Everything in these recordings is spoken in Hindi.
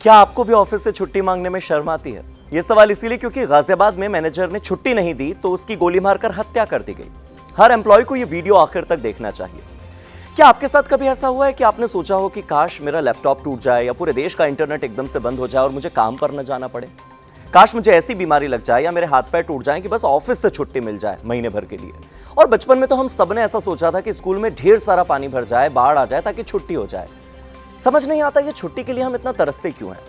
क्या आपको भी ऑफिस से छुट्टी मांगने में शर्म आती है? यह सवाल इसीलिए क्योंकि गाजियाबाद में मैनेजर ने छुट्टी नहीं दी तो उसकी गोली मारकर हत्या कर दी गई। हर एम्प्लॉय को यह वीडियो आखिर तक देखना चाहिए। क्या आपके साथ कभी ऐसा हुआ है कि आपने सोचा हो कि काश मेरा लैपटॉप टूट जाए या पूरे देश का इंटरनेट एकदम से बंद हो जाए और मुझे काम पर न जाना पड़े? काश मुझे ऐसी बीमारी लग जाए या मेरे हाथ पैर टूट जाएं कि बस ऑफिस से छुट्टी मिल जाए महीने भर के लिए। और बचपन में तो हम सबने ऐसा सोचा था कि स्कूल में ढेर सारा पानी भर जाए, बाढ़ आ जाए ताकि छुट्टी हो जाए। समझ नहीं आता ये छुट्टी के लिए हम इतना तरसते क्यों हैं।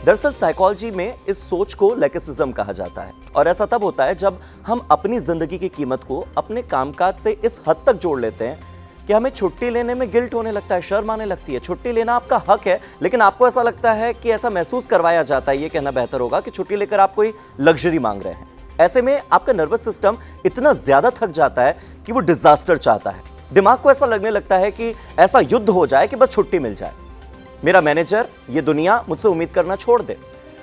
दरअसल साइकोलॉजी में इस सोच को लैकेसिज्म कहा जाता है और ऐसा तब होता है जब हम अपनी जिंदगी की कीमत को अपने कामकाज से इस हद तक जोड़ लेते हैं कि हमें छुट्टी लेने में गिल्ट होने लगता है, शर्म आने लगती है। छुट्टी लेना आपका हक है, लेकिन आपको ऐसा लगता है कि ऐसा महसूस करवाया जाता है, ये कहना बेहतर होगा कि छुट्टी लेकर आप कोई लग्जरी मांग रहे हैं। ऐसे में आपका नर्वस सिस्टम इतना ज्यादा थक जाता है कि वो डिजास्टर चाहता है। दिमाग को ऐसा लगने लगता है कि ऐसा युद्ध हो जाए कि बस छुट्टी मिल जाए, मेरा मैनेजर, ये दुनिया मुझसे उम्मीद करना छोड़ दे।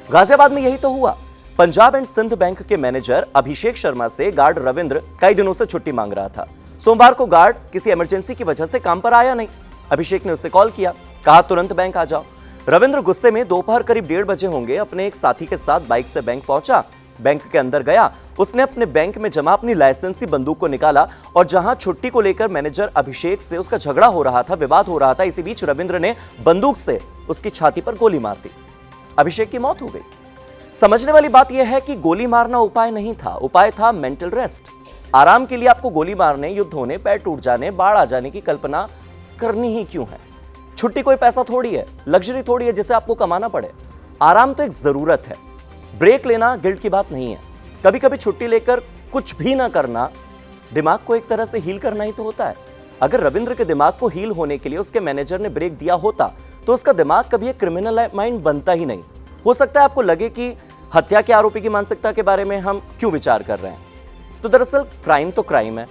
गाजियाबाद में यही तो हुआ। पंजाब एंड सिंध बैंक के मैनेजर अभिषेक शर्मा से गार्ड रविंद्र कई दिनों से छुट्टी मांग रहा था। सोमवार को गार्ड किसी इमरजेंसी की वजह से काम पर आया नहीं। अभिषेक ने उसे कॉल किया, कहा तुरंत बैंक आ जाओ। रविंद्र गुस्से में दोपहर करीब 1:30 बजे होंगे अपने एक साथी के साथ बाइक से बैंक पहुंचा। बैंक के अंदर गया, उसने अपने बैंक में जमा अपनी लाइसेंसी बंदूक को निकाला और जहां छुट्टी को लेकर मैनेजर अभिषेक से उसका झगड़ा हो रहा था, विवाद हो रहा था, इसी बीच रविंद्र ने बंदूक से उसकी छाती पर गोली मार दी। अभिषेक की मौत हो गई। समझने वाली बात यह है कि गोली मारना उपाय नहीं था, उपाय था मेंटल रेस्ट। आराम के लिए आपको गोली मारने, युद्ध होने, पैर टूट जाने, बाढ़ आ जाने की कल्पना करनी ही क्यों है? छुट्टी कोई पैसा थोड़ी है, लग्जरी थोड़ी है जिसे आपको कमाना पड़े। आराम तो एक जरूरत है। ब्रेक लेना गिल्ट की बात नहीं है। कभी कभी छुट्टी लेकर कुछ भी ना करना दिमाग को एक तरह से हील करना ही तो होता है। अगर रविंद्र के दिमाग को हील होने के लिए उसके मैनेजर ने ब्रेक दिया होता तो उसका दिमाग कभी एक क्रिमिनल माइंड बनता ही नहीं। हो सकता है आपको लगे कि हत्या के आरोपी की मानसिकता के बारे में हम क्यों विचार कर रहे हैं, तो दरअसल क्राइम तो क्राइम है।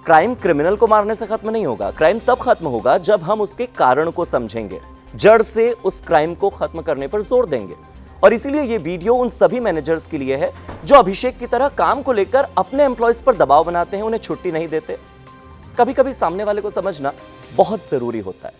क्राइम क्रिमिनल को मारने से खत्म नहीं होगा। क्राइम तब खत्म होगा जब हम उसके कारण को समझेंगे, जड़ से उस क्राइम को खत्म करने पर जोर देंगे। और इसीलिए ये वीडियो उन सभी मैनेजर्स के लिए है जो अभिषेक की तरह काम को लेकर अपने एम्प्लॉयज पर दबाव बनाते हैं, उन्हें छुट्टी नहीं देते। कभी कभी सामने वाले को समझना बहुत जरूरी होता है।